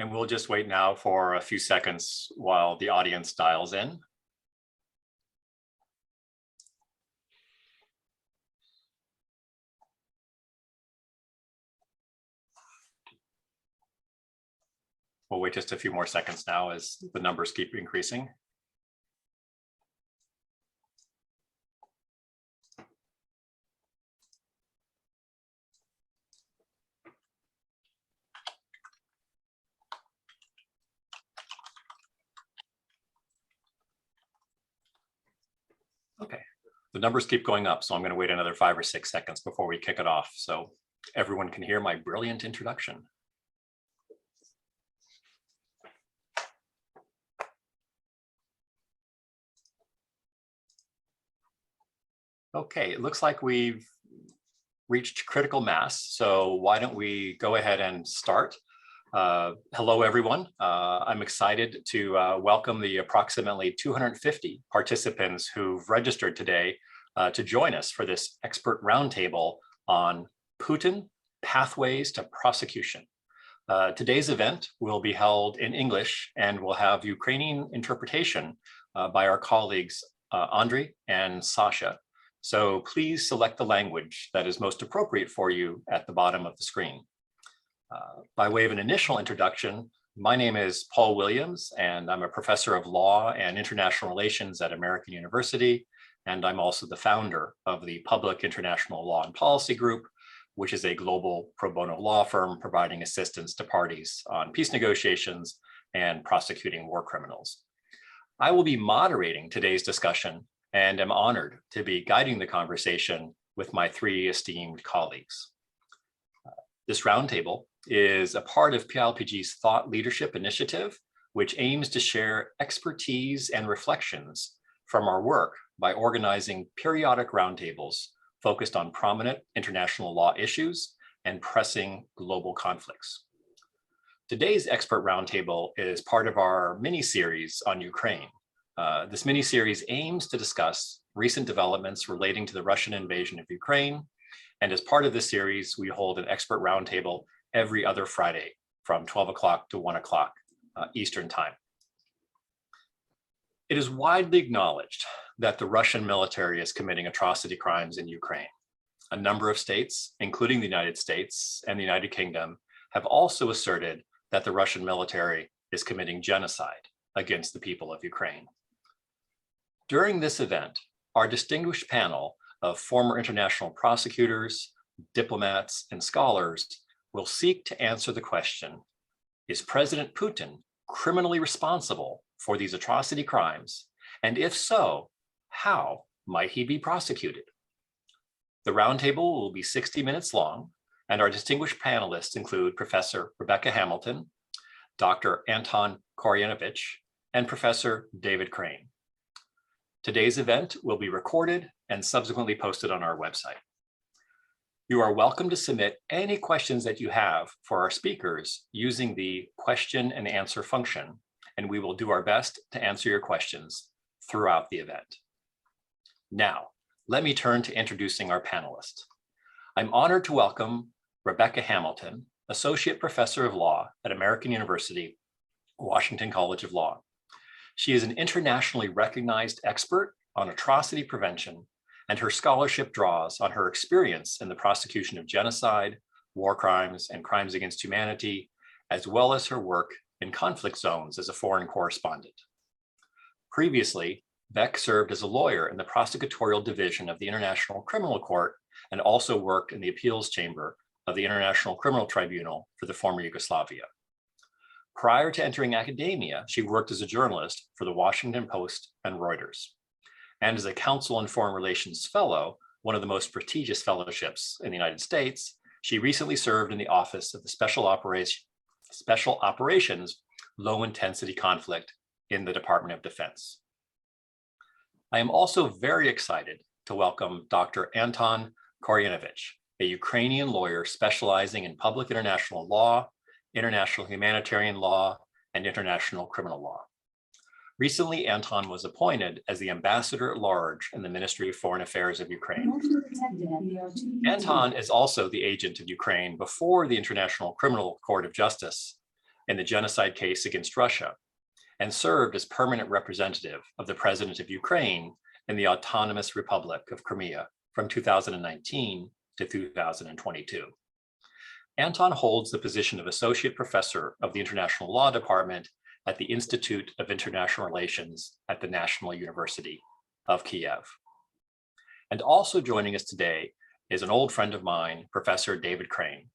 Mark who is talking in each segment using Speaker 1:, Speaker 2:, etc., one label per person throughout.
Speaker 1: And we'll just wait now for a few seconds while the audience dials in. We'll wait just a few more seconds now as the numbers keep increasing. Okay, the numbers keep going up, so I'm going to wait another 5 or 6 seconds before we kick it off so everyone can hear my brilliant introduction. Okay, it looks like we've reached critical mass, so why don't we go ahead and start. Hello, everyone. I'm excited to welcome the approximately 250 participants who've registered today to join us for this expert roundtable on Putin, Pathways to Prosecution. Today's event will be held in English and will have Ukrainian interpretation by our colleagues Andriy and Sasha. So please select the language that is most appropriate for you at the bottom of the screen. By way of an initial introduction, my name is Paul Williams, and I'm a professor of law and international relations at American University, and I'm also the founder of the Public International Law and Policy Group, which is a global pro bono law firm providing assistance to parties on peace negotiations and prosecuting war criminals. I will be moderating today's discussion and am honored to be guiding the conversation with my 3 esteemed colleagues. This roundtable is a part of PILPG's Thought Leadership Initiative, which aims to share expertise and reflections from our work by organizing periodic roundtables focused on prominent international law issues and pressing global conflicts. Today's expert roundtable is part of our mini-series on Ukraine. This mini-series aims to discuss recent developments relating to the Russian invasion of Ukraine. And as part of this series, we hold an expert roundtable every other Friday from 12 o'clock to 1 o'clock Eastern time. It is widely acknowledged that the Russian military is committing atrocity crimes in Ukraine. A number of states, including the United States and the United Kingdom, have also asserted that the Russian military is committing genocide against the people of Ukraine. During this event, our distinguished panel of former international prosecutors, diplomats, and scholars will seek to answer the question, is President Putin criminally responsible for these atrocity crimes? And if so, how might he be prosecuted? The roundtable will be 60 minutes long, and our distinguished panelists include Professor Rebecca Hamilton, Dr. Anton Koryenovych, and Professor David Crane. Today's event will be recorded and subsequently posted on our website. You are welcome to submit any questions that you have for our speakers using the question and answer function, and we will do our best to answer your questions throughout the event. Now, let me turn to introducing our panelists. I'm honored to welcome Rebecca Hamilton, Associate Professor of Law at American University, Washington College of Law. She is an internationally recognized expert on atrocity prevention, and her scholarship draws on her experience in the prosecution of genocide, war crimes, and crimes against humanity, as well as her work in conflict zones as a foreign correspondent. Previously, Beck served as a lawyer in the prosecutorial division of the International Criminal Court and also worked in the appeals chamber of the International Criminal Tribunal for the former Yugoslavia. Prior to entering academia, she worked as a journalist for the Washington Post and Reuters. And as a Council on Foreign Relations Fellow, one of the most prestigious fellowships in the United States, she recently served in the Office of the Special Operations Low Intensity Conflict in the Department of Defense. I am also very excited to welcome Dr. Anton Koryenovych, a Ukrainian lawyer specializing in public international law, international humanitarian law, and international criminal law. Recently, Anton was appointed as the Ambassador at Large in the Ministry of Foreign Affairs of Ukraine. Anton is also the agent of Ukraine before the International Criminal Court of Justice, in the genocide case against Russia and served as permanent representative of the President of Ukraine in the Autonomous Republic of Crimea from 2019 to 2022. Anton holds the position of Associate Professor of the International Law Department at the Institute of International Relations at the National University of Kiev. And also joining us today is an old friend of mine, Professor David Crane.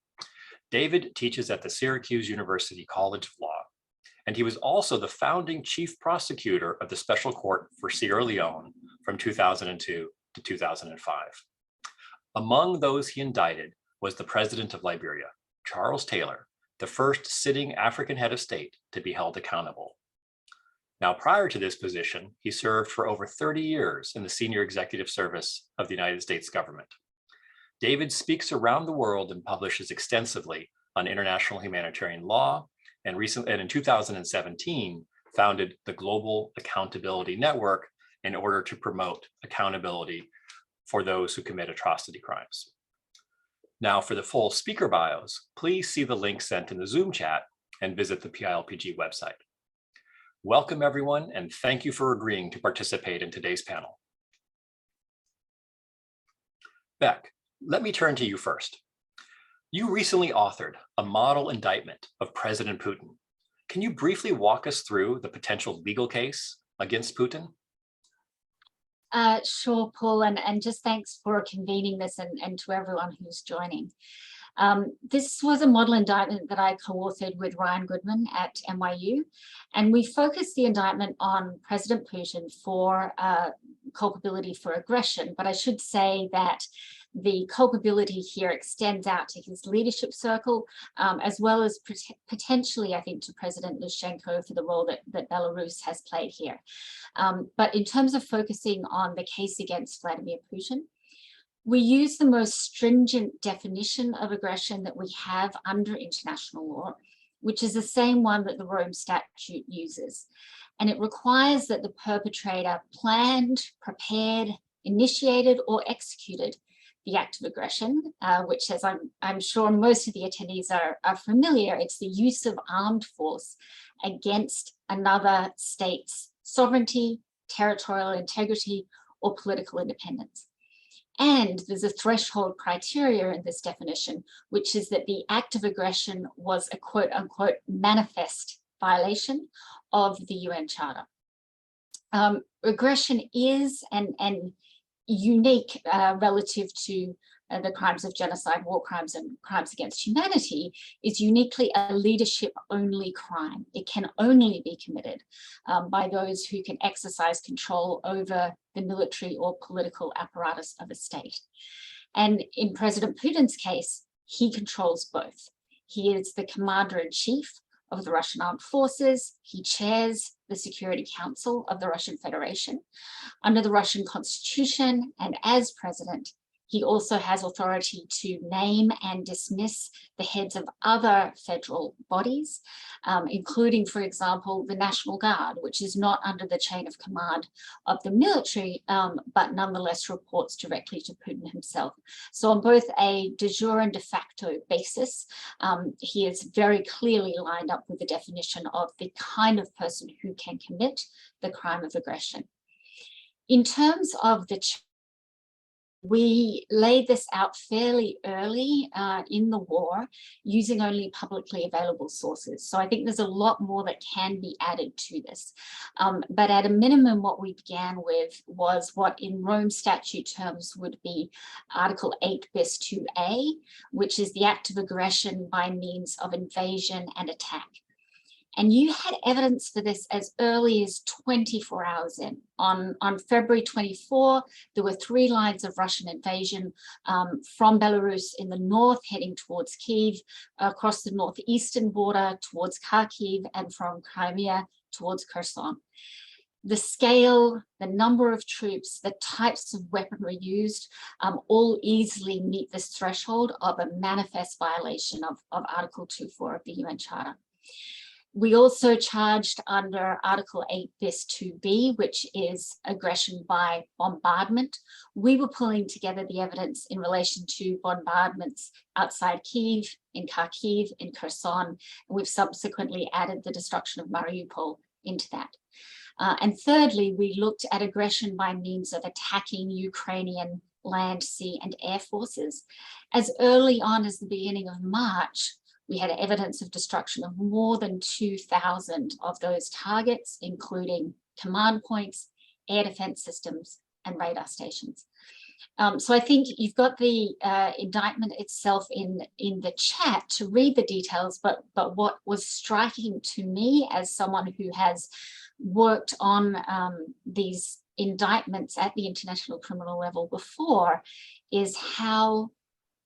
Speaker 1: David teaches at the Syracuse University College of Law, and he was also the founding chief prosecutor of the Special Court for Sierra Leone from 2002 to 2005. Among those he indicted was the president of Liberia, Charles Taylor, the first sitting African head of state to be held accountable. Now, prior to this position, he served for over 30 years in the senior executive service of the United States government. David speaks around the world and publishes extensively on international humanitarian law, and in 2017, founded the Global Accountability Network in order to promote accountability for those who commit atrocity crimes. Now, for the full speaker bios, please see the link sent in the Zoom chat and visit the PILPG website. Welcome, everyone, and thank you for agreeing to participate in today's panel. Beck, let me turn to you first. You recently authored a model indictment of President Putin. Can you briefly walk us through the potential legal case against Putin?
Speaker 2: Sure, Paul, and just thanks for convening this and to everyone who's joining. This was a model indictment that I co-authored with Ryan Goodman at NYU, and we focused the indictment on President Putin for culpability for aggression, but I should say that the culpability here extends out to his leadership circle, as well as potentially, I think, to President Lukashenko for the role that Belarus has played here. But in terms of focusing on the case against Vladimir Putin, we use the most stringent definition of aggression that we have under international law, which is the same one that the Rome Statute uses. And it requires that the perpetrator planned, prepared, initiated, or executed the act of aggression, which, as I'm sure most of the attendees are familiar, it's the use of armed force against another state's sovereignty, territorial integrity, or political independence. And there's a threshold criteria in this definition, which is that the act of aggression was a quote unquote manifest violation of the UN Charter. Aggression is and unique relative to the crimes of genocide, war crimes, and crimes against humanity, is uniquely a leadership-only crime. It can only be committed by those who can exercise control over the military or political apparatus of a state. And in President Putin's case, he controls both. He is the commander-in-chief of the Russian armed forces. He chairs the Security Council of the Russian Federation. Under the Russian Constitution and as president, he also has authority to name and dismiss the heads of other federal bodies, including, for example, the National Guard, which is not under the chain of command of the military, but nonetheless reports directly to Putin himself. So on both a de jure and de facto basis, he is very clearly lined up with the definition of the kind of person who can commit the crime of aggression. In terms of the we laid this out fairly early in the war using only publicly available sources. So I think there's a lot more that can be added to this. But at a minimum, what we began with was what in Rome Statute terms would be Article 8 bis 2a, which is the act of aggression by means of invasion and attack. And you had evidence for this as early as 24 hours in. On February 24, there were 3 lines of Russian invasion from Belarus in the north, heading towards Kyiv, across the northeastern border towards Kharkiv, and from Crimea towards Kherson. The scale, the number of troops, the types of weaponry used, all easily meet this threshold of a manifest violation of Article 2.4 of the UN Charter. We also charged under Article 8 bis 2b, which is aggression by bombardment. We were pulling together the evidence in relation to bombardments outside Kyiv, in Kharkiv, in Kherson, and we've subsequently added the destruction of Mariupol into that. And thirdly, we looked at aggression by means of attacking Ukrainian land, sea, and air forces. As early on as the beginning of March, we had evidence of destruction of more than 2,000 of those targets, including command points, air defense systems, and radar stations. So I think you've got the indictment itself in the chat to read the details, but what was striking to me as someone who has worked on these indictments at the international criminal level before is how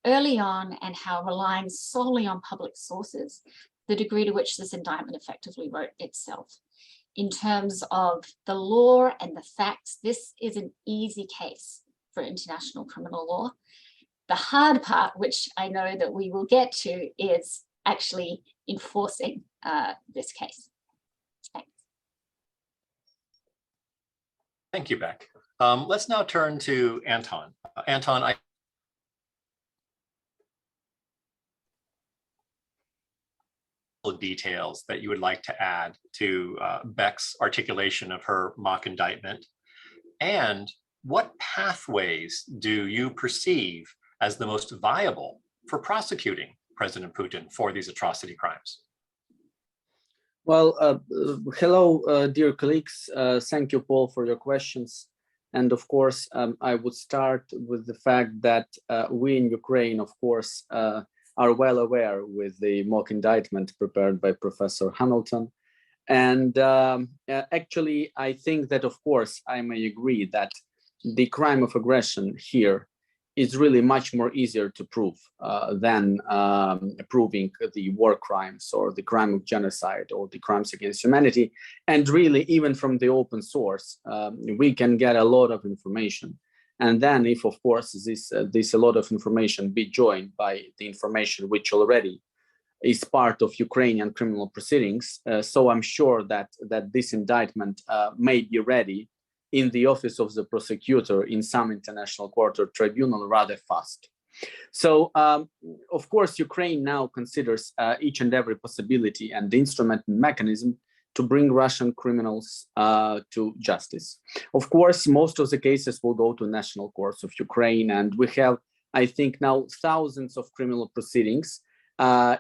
Speaker 2: early on and how relying solely on public sources, the degree to which this indictment effectively wrote itself. In terms of the law and the facts, this is an easy case for international criminal law. The hard part, which I know that we will get to, is actually enforcing this case. Thanks.
Speaker 1: Thank you, Beck. Let's now turn to Anton. Anton, details that you would like to add to Beck's articulation of her mock indictment, and what pathways do you perceive as the most viable for prosecuting President Putin for these atrocity crimes?
Speaker 3: Well, hello, dear colleagues. Thank you, Paul, for your questions. And of course, I would start with the fact that we in Ukraine, of course, are well aware with the mock indictment prepared by Professor Hamilton. And actually, I think that, of course, I may agree that the crime of aggression here is really much more easier to prove than proving the war crimes or the crime of genocide or the crimes against humanity. And really, even from the open source, we can get a lot of information. And then if, of course, this a lot of information be joined by the information which already is part of Ukrainian criminal proceedings, so I'm sure that this indictment may be ready in the office of the prosecutor in some international court or tribunal rather fast. So, of course, Ukraine now considers each and every possibility and instrument and mechanism to bring Russian criminals to justice. Of course, most of the cases will go to national courts of Ukraine, and we have, I think, now thousands of criminal proceedings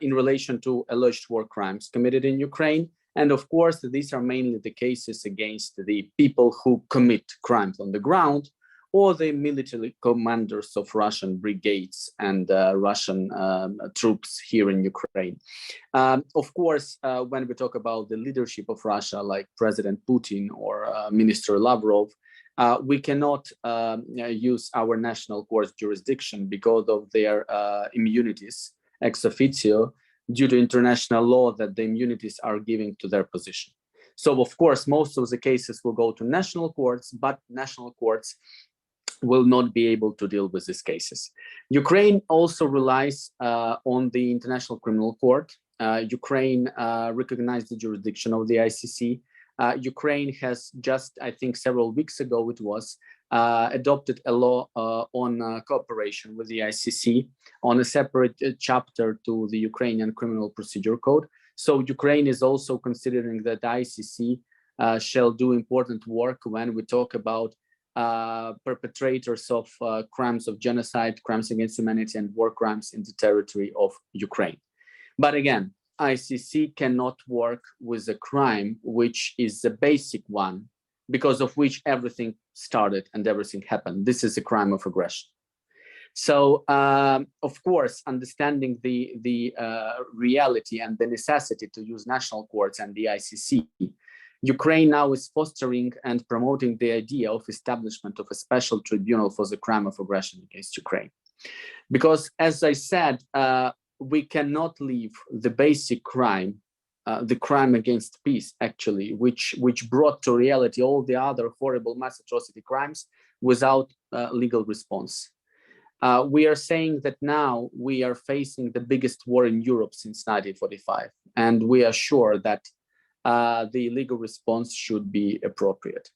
Speaker 3: in relation to alleged war crimes committed in Ukraine. And of course, these are mainly the cases against the people who commit crimes on the ground or the military commanders of Russian brigades and Russian troops here in Ukraine. Of course, when we talk about the leadership of Russia, like President Putin or Minister Lavrov, we cannot use our national court's jurisdiction because of their immunities ex officio, due to international law that the immunities are giving to their position. So, of course, most of the cases will go to national courts, but national courts will not be able to deal with these cases. Ukraine also relies on the International Criminal Court. Ukraine recognized the jurisdiction of the ICC. Ukraine has just, I think several weeks ago it was, adopted a law on cooperation with the ICC on a separate chapter to the Ukrainian Criminal Procedure Code. So Ukraine is also considering that the ICC shall do important work when we talk about perpetrators of crimes of genocide, crimes against humanity, and war crimes in the territory of Ukraine. But again, ICC cannot work with a crime which is the basic one, because of which everything started and everything happened. This is a crime of aggression. So, of course, understanding the reality and the necessity to use national courts and the ICC, Ukraine now is fostering and promoting the idea of establishment of a special tribunal for the crime of aggression against Ukraine. Because, as I said, we cannot leave the basic crime, the crime against peace, actually, which brought to reality all the other horrible mass atrocity crimes without legal response. We are saying that now we are facing the biggest war in Europe since 1945, and we are sure that the legal response should be appropriate.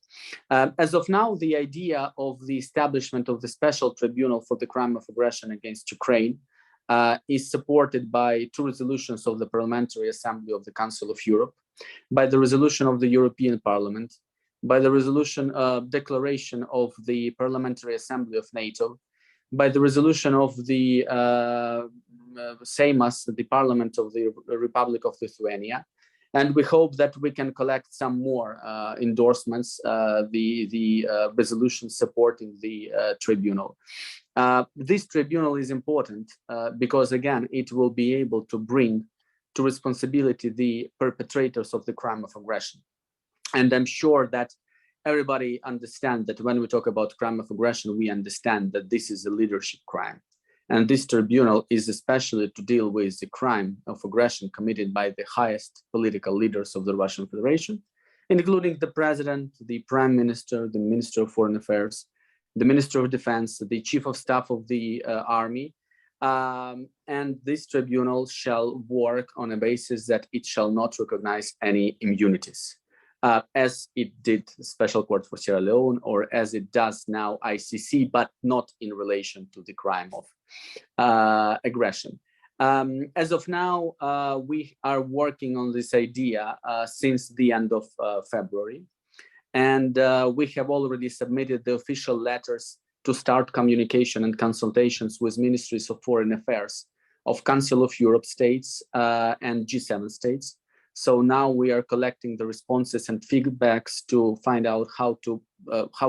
Speaker 3: As of now, the idea of the establishment of the special tribunal for the crime of aggression against Ukraine is supported by 2 resolutions of the Parliamentary Assembly of the Council of Europe, by the resolution of the European Parliament, by the resolution declaration of the Parliamentary Assembly of NATO, by the resolution of the Seimas, the Parliament of the Republic of Lithuania. And we hope that we can collect some more endorsements, the resolutions supporting the tribunal. This tribunal is important because, again, it will be able to bring to responsibility the perpetrators of the crime of aggression. And I'm sure that everybody understands that when we talk about crime of aggression, we understand that this is a leadership crime. And this tribunal is especially to deal with the crime of aggression committed by the highest political leaders of the Russian Federation, including the president, the prime minister, the minister of foreign affairs, the minister of defense, the chief of staff of the army. And this tribunal shall work on a basis that it shall not recognize any immunities, as it did the Special Court for Sierra Leone, or as it does now ICC, but not in relation to the crime of aggression. As of now, we are working on this idea since the end of February. And we have already submitted the official letters to start communication and consultations with ministries of foreign affairs of Council of Europe states and G7 states. So now we are collecting the responses and feedbacks to find out how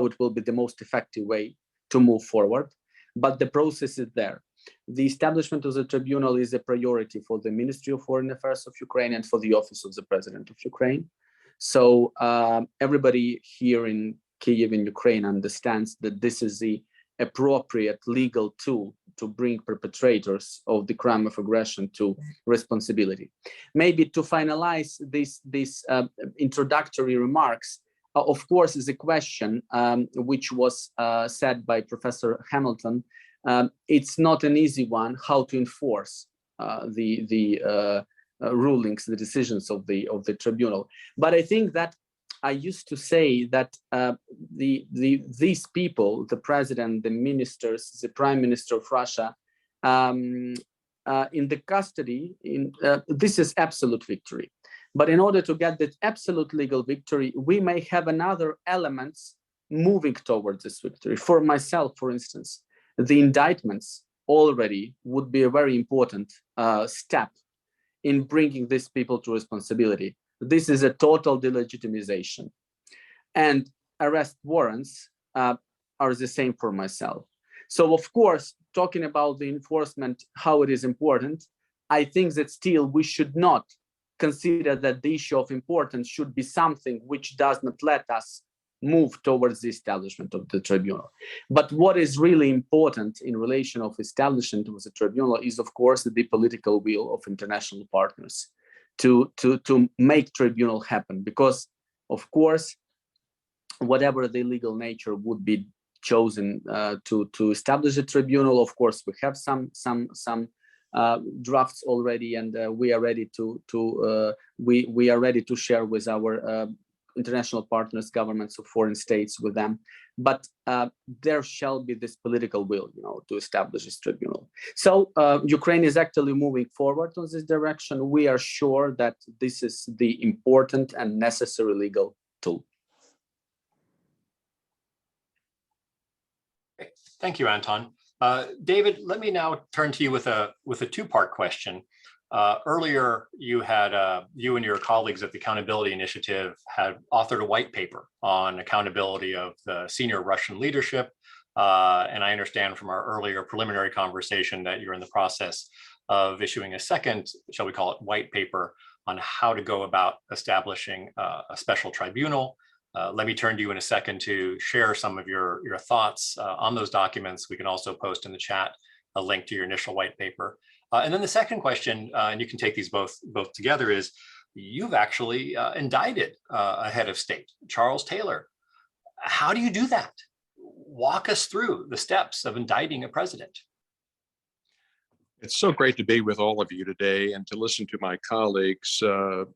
Speaker 3: it will be the most effective way to move forward. But the process is there. The establishment of the tribunal is a priority for the Ministry of Foreign Affairs of Ukraine and for the Office of the President of Ukraine. So everybody here in Kyiv in Ukraine understands that this is the appropriate legal tool to bring perpetrators of the crime of aggression to responsibility. Maybe to finalize these introductory remarks, of course, is a question which was said by Professor Hamilton. It's not an easy one how to enforce the rulings, the decisions of the tribunal. But I think that I used to say that these people, the president, the ministers, the prime minister of Russia, in the custody, this is absolute victory. But in order to get that absolute legal victory, we may have another elements moving towards this victory. For myself, for instance, the indictments already would be a very important step in bringing these people to responsibility. This is a total delegitimization. And arrest warrants are the same for myself. So of course, talking about the enforcement, how it is important, I think that still we should not consider that the issue of importance should be something which does not let us move towards the establishment of the tribunal. But what is really important in relation of establishment of the tribunal is, of course, the political will of international partners to make tribunal happen, because of course, whatever the legal nature would be chosen to establish a tribunal, of course, we have some drafts already, and we are ready to share with our international partners, governments of foreign states, with them. But there shall be this political will, to establish this tribunal. So Ukraine is actually moving forward on this direction. We are sure that this is the important and necessary legal tool.
Speaker 1: Thank you, Anton. David, let me now turn to you with a two-part question. Earlier, you and your colleagues at the Accountability Initiative had authored a white paper on accountability of the senior Russian leadership. And I understand from our earlier preliminary conversation that you're in the process of issuing a second, shall we call it, white paper on how to go about establishing a special tribunal. Let me turn to you in a second to share some of your thoughts on those documents. We can also post in the chat a link to your initial white paper. And then the second question, and you can take these both together, is you've actually indicted a head of state, Charles Taylor. How do you do that? Walk us through the steps of indicting a president.
Speaker 4: It's so great to be with all of you today and to listen to my colleagues.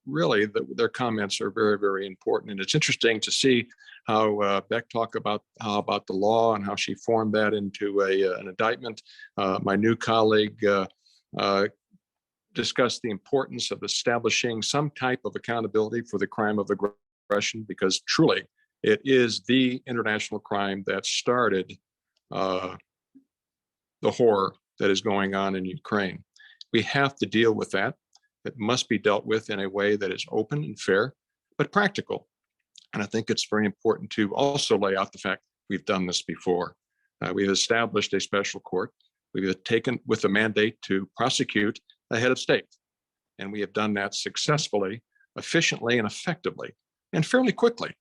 Speaker 4: Really, their comments are very, very important. And it's interesting to see how Beck talked about the law and how she formed that into an indictment. My new colleague discussed the importance of establishing some type of accountability for the crime of aggression, because truly it is the international crime that started the horror that is going on in Ukraine. We have to deal with that. It must be dealt with in a way that is open and fair, but practical. And I think it's very important to also lay out the fact we've done this before. We've established a special court. We've taken with a mandate to prosecute a head of state. And we have done that successfully, efficiently, and effectively, and fairly quickly.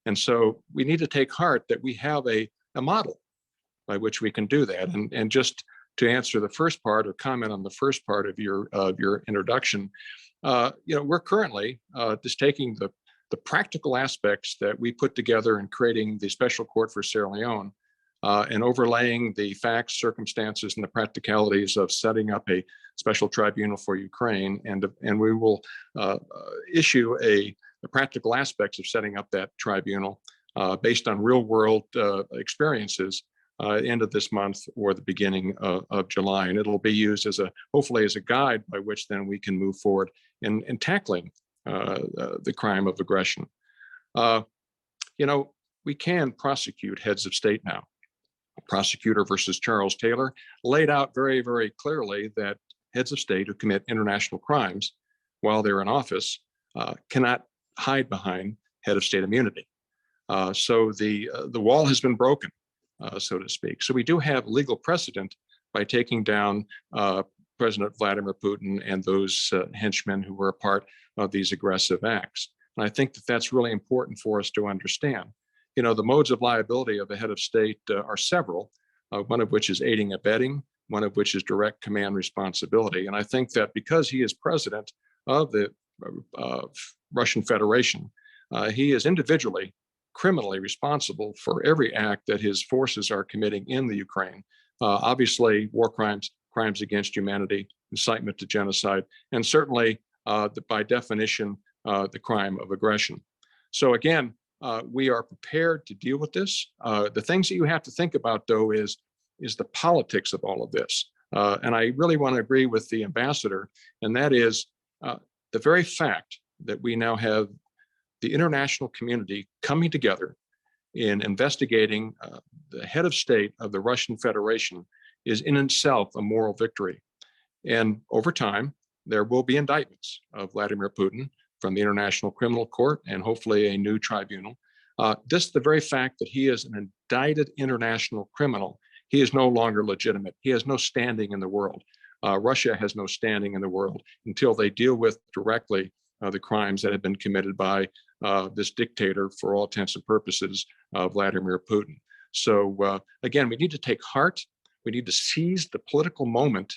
Speaker 4: And so we need to take heart that we have a model by which we can do that. And just to answer the first part or comment on the first part of your introduction, we're currently just taking the practical aspects that we put together in creating the special court for Sierra Leone and overlaying the facts, circumstances, and the practicalities of setting up a special tribunal for Ukraine. And we will issue the practical aspects of setting up that tribunal based on real world experiences end of this month or the beginning of July. And it'll be used hopefully as a guide by which then we can move forward in tackling the crime of aggression. We can prosecute heads of state now. Prosecutor versus Charles Taylor laid out very, very clearly that heads of state who commit international crimes while they're in office cannot hide behind head of state immunity. So the wall has been broken, so to speak. So we do have legal precedent by taking down President Vladimir Putin and those henchmen who were a part of these aggressive acts. And I think that that's really important for us to understand. The modes of liability of a head of state are several, one of which is aiding and abetting, one of which is direct command responsibility. And I think that because he is president of the Russian Federation, he is individually criminally responsible for every act that his forces are committing in the Ukraine. Obviously, war crimes, crimes against humanity, incitement to genocide, and certainly, by definition, the crime of aggression. So again, we are prepared to deal with this. The things that you have to think about, though, is the politics of all of this. And I really want to agree with the ambassador, and that is the very fact that we now have the international community coming together in investigating the head of state of the Russian Federation is in itself a moral victory. And over time, there will be indictments of Vladimir Putin from the International Criminal Court and hopefully a new tribunal. Just the very fact that he is an indicted international criminal, he is no longer legitimate. He has no standing in the world. Russia has no standing in the world until they deal with directly the crimes that have been committed by this dictator, for all intents and purposes, Vladimir Putin. So again, we need to take heart. We need to seize the political moment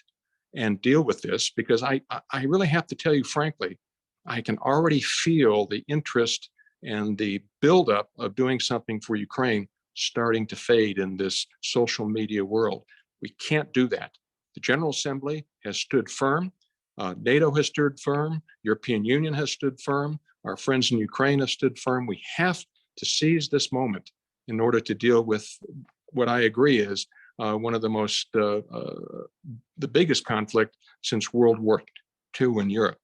Speaker 4: and deal with this, because I really have to tell you, frankly, I can already feel the interest and the buildup of doing something for Ukraine starting to fade in this social media world. We can't do that. The General Assembly has stood firm. NATO has stood firm. European Union has stood firm. Our friends in Ukraine have stood firm. We have to seize this moment in order to deal with what I agree is one of the most, the biggest conflict since World War II in Europe.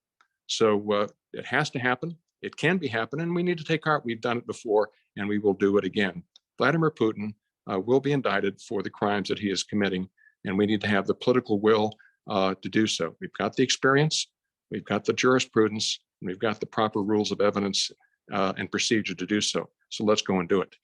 Speaker 4: So it has to happen. It can be happening. We need to take heart. We've done it before, and we will do it again. Vladimir Putin will be indicted for the crimes that he is committing, and we need to have the political will to do so. We've got the experience, we've got the jurisprudence, and we've got the proper rules of evidence and procedure to do so. So let's go and do it.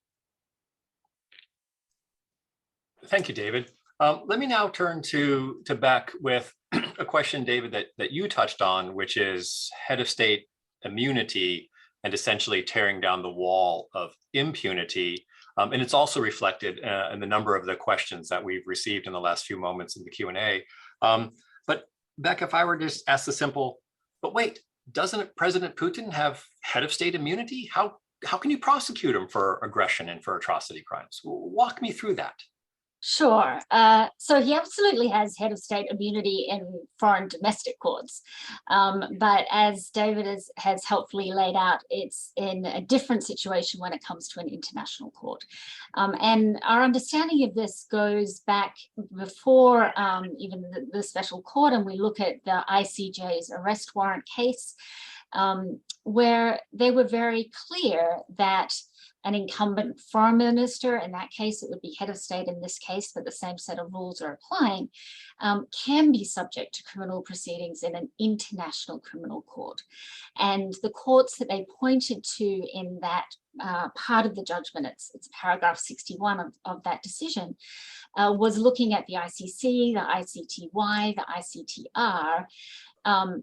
Speaker 1: Thank you, David. Let me now turn to Beck with a question, David, that you touched on, which is head of state immunity and essentially tearing down the wall of impunity. And it's also reflected in the number of the questions that we've received in the last few moments in the Q&A. But Beck, if I were to just ask the simple, but wait, doesn't President Putin have head of state immunity? How can you prosecute him for aggression and for atrocity crimes? Walk me through that.
Speaker 2: Sure. So he absolutely has head of state immunity in foreign domestic courts. But as David has helpfully laid out, it's in a different situation when it comes to an international court. And our understanding of this goes back before even the special court, and we look at the ICJ's arrest warrant case, where they were very clear that an incumbent foreign minister, in that case, it would be head of state in this case, but the same set of rules are applying, can be subject to criminal proceedings in an international criminal court. And the courts that they pointed to in that part of the judgment, it's paragraph 61 of that decision, was looking at the ICC, the ICTY, the ICTR.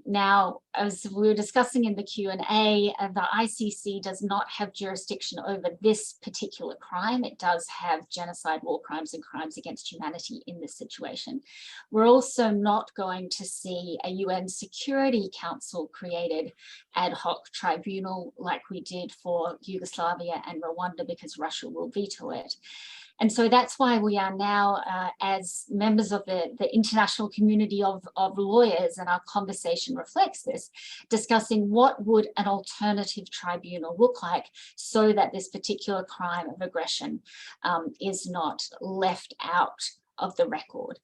Speaker 2: Now, as we were discussing in the Q&A, the ICC does not have jurisdiction over this particular crime. It does have genocide, war crimes, and crimes against humanity in this situation. We're also not going to see a UN Security Council created ad hoc tribunal like we did for Yugoslavia and Rwanda, because Russia will veto it. And so that's why we are now, as members of the international community of lawyers, and our conversation reflects this, discussing what would an alternative tribunal look like so that this particular crime of aggression is not left out of the record.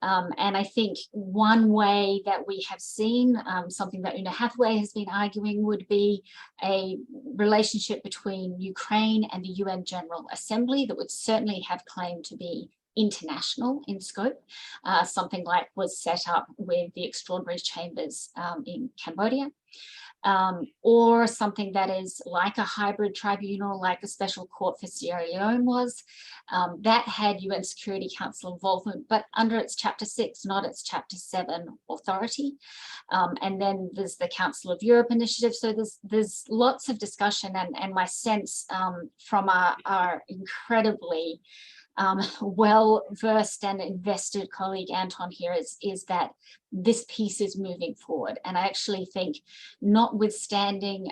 Speaker 2: And I think one way that we have seen, something that Una Hathaway has been arguing, would be a relationship between Ukraine and the UN General Assembly that would certainly have claim to be international in scope, something like was set up with the extraordinary chambers in Cambodia. Or something that is like a hybrid tribunal, like a special court for Sierra Leone was, that had UN Security Council involvement, but under its Chapter 6, not its Chapter 7 authority. And then there's the Council of Europe initiative. So there's lots of discussion, and my sense from our incredibly well-versed and invested colleague Anton here is that this piece is moving forward. And I actually think, notwithstanding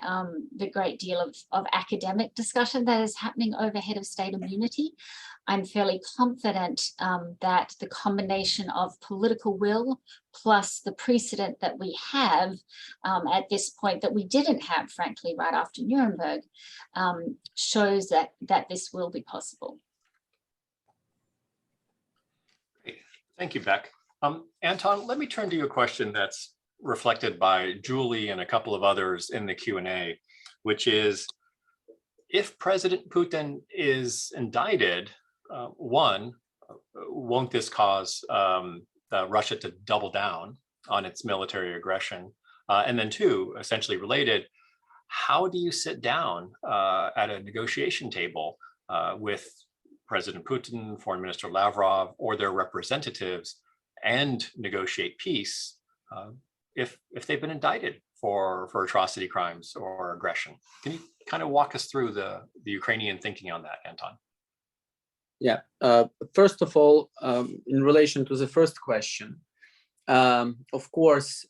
Speaker 2: the great deal of academic discussion that is happening over head of state immunity, I'm fairly confident that the combination of political will plus the precedent that we have at this point that we didn't have, frankly, right after Nuremberg, shows that this will be possible.
Speaker 1: Thank you, Beck. Anton, let me turn to you a question that's reflected by Julie and a couple of others in the Q&A, which is, if President Putin is indicted, one, won't this cause Russia to double down on its military aggression? And then two, essentially related, how do you sit down at a negotiation table with President Putin, Foreign Minister Lavrov, or their representatives, and negotiate peace if they've been indicted for atrocity crimes or aggression? Can you kind of walk us through the Ukrainian thinking on that, Anton?
Speaker 3: Yeah, first of all, in relation to the first question, of course,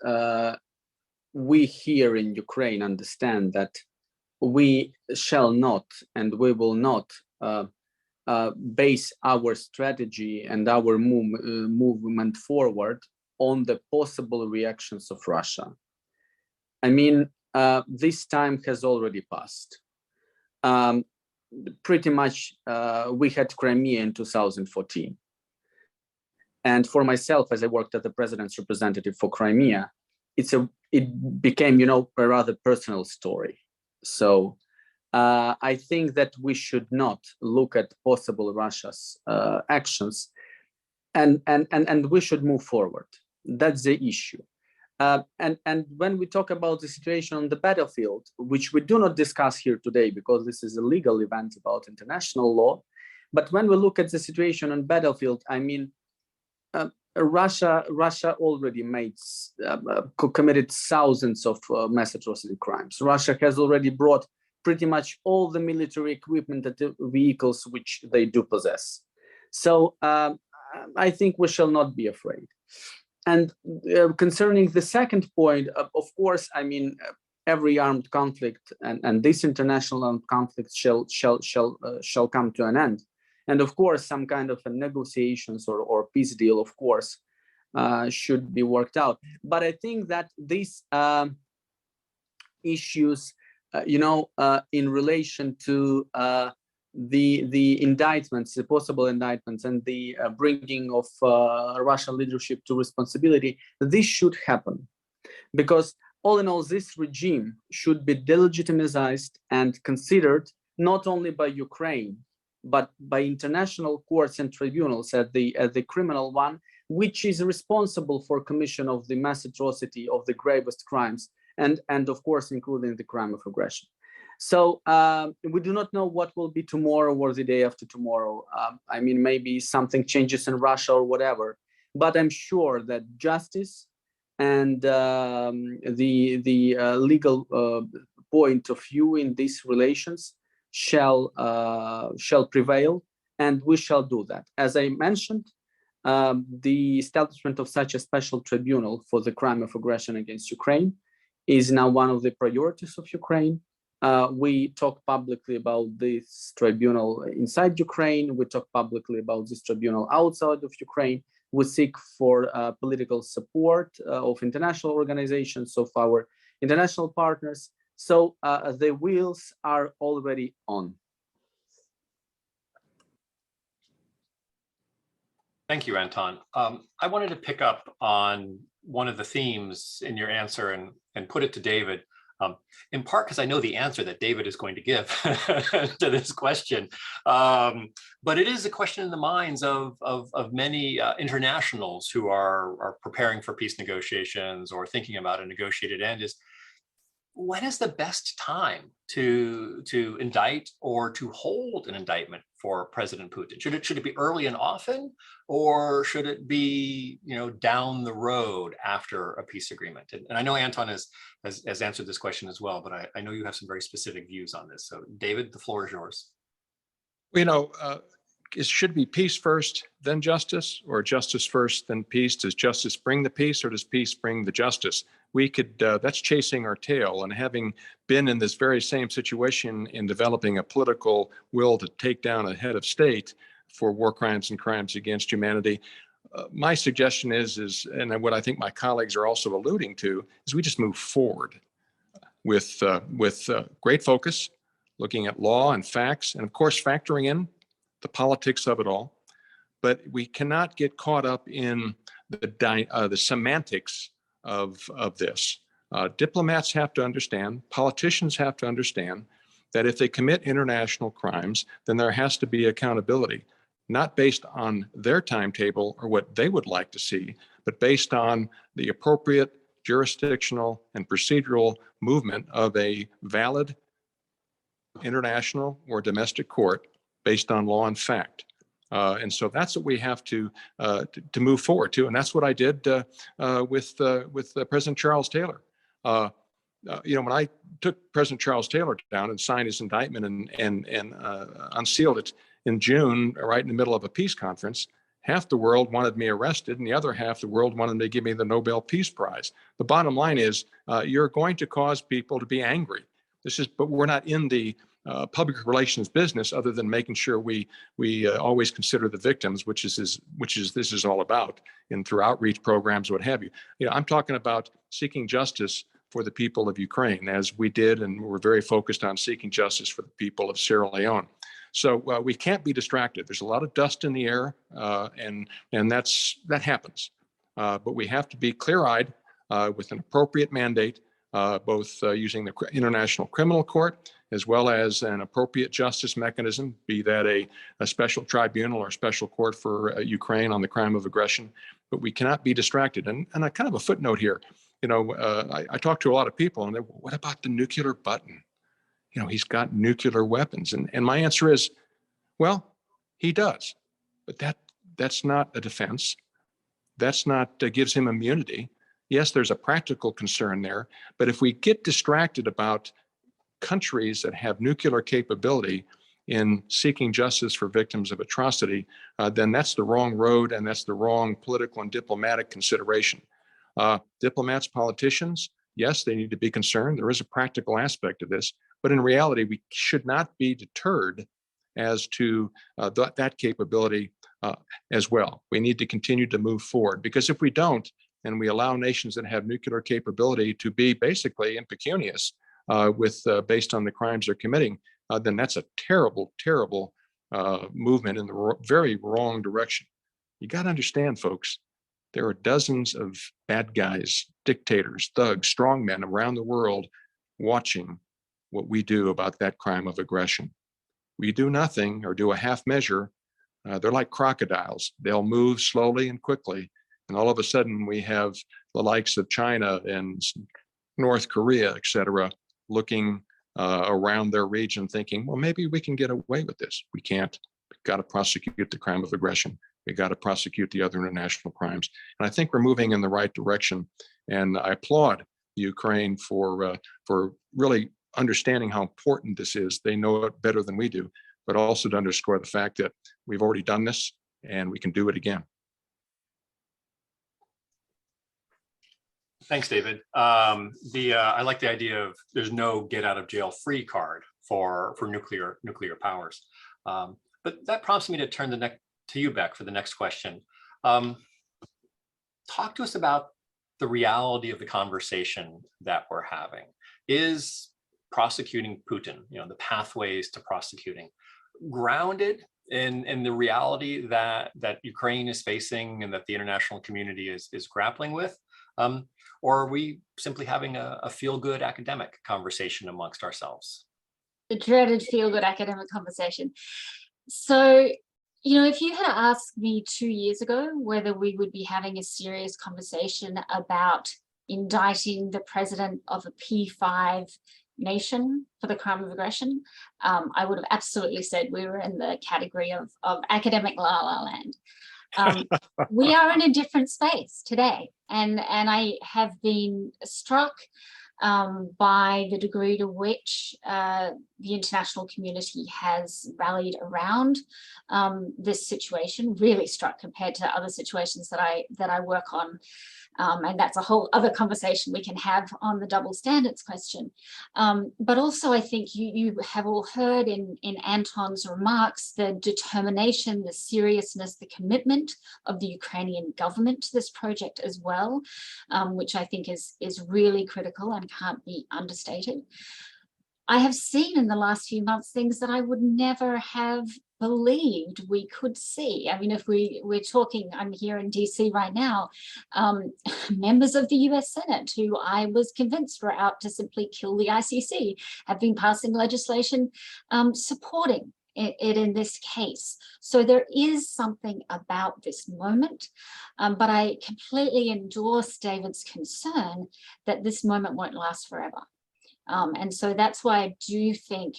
Speaker 3: we here in Ukraine understand that we shall not and we will not base our strategy and our movement forward on the possible reactions of Russia. I mean, this time has already passed. Pretty much, we had Crimea in 2014. And for myself, as I worked as the president's representative for Crimea, it became, you know, a rather personal story. So I think that we should not look at possible Russia's actions, and we should move forward. That's the issue. And when we talk about the situation on the battlefield, which we do not discuss here today because this is a legal event about international law, but when we look at the situation on battlefield, I mean, Russia already committed thousands of mass atrocity crimes. Russia has already brought pretty much all the military equipment and the vehicles which they do possess. So I think we shall not be afraid. And concerning the second point, of course, I mean, every armed conflict and this international armed conflict shall come to an end. And of course, some kind of a negotiations or peace deal, of course, should be worked out. But I think that these issues, in relation to the indictments, the possible indictments, and the bringing of Russian leadership to responsibility, this should happen, because all in all, this regime should be delegitimized and considered not only by Ukraine, but by international courts and tribunals as the criminal one, which is responsible for commission of the mass atrocity of the gravest crimes, and of course, including the crime of aggression. So we do not know what will be tomorrow or the day after tomorrow. I mean, maybe something changes in Russia or whatever, but I'm sure that justice and the legal point of view in these relations shall prevail, and we shall do that. As I mentioned, the establishment of such a special tribunal for the crime of aggression against Ukraine is now one of the priorities of Ukraine. We talk publicly about this tribunal inside Ukraine. We talk publicly about this tribunal outside of Ukraine. We seek for political support of international organizations, of our international partners. So the wheels are already on.
Speaker 1: Thank you, Anton. I wanted to pick up on one of the themes in your answer and put it to David, in part because I know the answer that David is going to give to this question. But it is a question in the minds of many internationals who are preparing for peace negotiations or thinking about a negotiated end is, when is the best time to indict or to hold an indictment for President Putin? Should it be early and often, or should it be down the road after a peace agreement? And I know Anton has answered this question as well, but I know you have some very specific views on this. So David, the floor is yours.
Speaker 4: It should be peace first, then justice, or justice first, then peace. Does justice bring the peace, or does peace bring the justice? We could, that's chasing our tail. And having been in this very same situation in developing a political will to take down a head of state for war crimes and crimes against humanity, my suggestion is, and what I think my colleagues are also alluding to, is we just move forward with great focus, looking at law and facts, and of course, factoring in the politics of it all. But we cannot get caught up in the semantics of this. Diplomats have to understand, politicians have to understand that if they commit international crimes, then there has to be accountability, not based on their timetable or what they would like to see, but based on the appropriate jurisdictional and procedural movement of a valid international or domestic court based on law and fact. And so that's what we have to move forward to, and that's what I did with President Charles Taylor. When I took President Charles Taylor down and signed his indictment and unsealed it in June, right in the middle of a peace conference, half the world wanted me arrested, and the other half the world wanted to give me the Nobel Peace Prize. The bottom line is, you're going to cause people to be angry. But we're not in the public relations business, other than making sure we always consider the victims, which is this is all about, and through outreach programs, what have you. I'm talking about seeking justice for the people of Ukraine, as we did, and we're very focused on seeking justice for the people of Sierra Leone. So we can't be distracted. There's a lot of dust in the air, and that happens. But we have to be clear-eyed with an appropriate mandate, both using the International Criminal Court as well as an appropriate justice mechanism, be that a special tribunal or special court for Ukraine on the crime of aggression. But we cannot be distracted. And I kind of a footnote here. I talk to a lot of people, and what about the nuclear button? He's got nuclear weapons. And my answer is, well, he does. But that's not a defense. That's not gives him immunity. Yes, there's a practical concern there. But if we get distracted about countries that have nuclear capability in seeking justice for victims of atrocity, then that's the wrong road, and that's the wrong political and diplomatic consideration. Diplomats, politicians, yes, they need to be concerned. There is a practical aspect of this, but in reality, we should not be deterred as to that capability as well. We need to continue to move forward, because if we don't, and we allow nations that have nuclear capability to be basically impecunious based on the crimes they're committing, then that's a terrible, terrible movement in the very wrong direction. You got to understand, folks, there are dozens of bad guys, dictators, thugs, strongmen around the world watching what we do about that crime of aggression. We do nothing or do a half measure. They're like crocodiles. They'll move slowly and quickly. And all of a sudden we have the likes of China and North Korea, et cetera, looking around their region thinking, well, maybe we can get away with this. We can't. We've got to prosecute the crime of aggression. We got to prosecute the other international crimes. And I think we're moving in the right direction. And I applaud Ukraine for really understanding how important this is. They know it better than we do, but also to underscore the fact that we've already done this and we can do it again.
Speaker 1: Thanks, David. I like the idea of there's no get out of jail free card for nuclear powers. But that prompts me to turn to you, Beck, for the next question. Talk to us about the reality of the conversation that we're having. Is prosecuting Putin, the pathways to prosecuting, grounded in the reality that Ukraine is facing and that the international community is grappling with? Or are we simply having a feel-good academic conversation amongst ourselves?
Speaker 2: The dreaded feel-good academic conversation. So, if you had asked me 2 years ago whether we would be having a serious conversation about indicting the president of a P5 nation for the crime of aggression, I would have absolutely said we were in the category of academic la-la land. We are in a different space today, and I have been struck by the degree to which the international community has rallied around this situation, really struck compared to other situations that I work on. And that's a whole other conversation we can have on the double standards question. But also, I think you have all heard in Anton's remarks the determination, the seriousness, the commitment of the Ukrainian government to this project as well, which I think is really critical and can't be understated. I have seen in the last few months things that I would never have believed we could see. I mean, if we're talking, I'm here in DC right now, members of the US Senate who I was convinced were out to simply kill the ICC have been passing legislation supporting it in this case. So there is something about this moment, but I completely endorse David's concern that this moment won't last forever. And so that's why I do think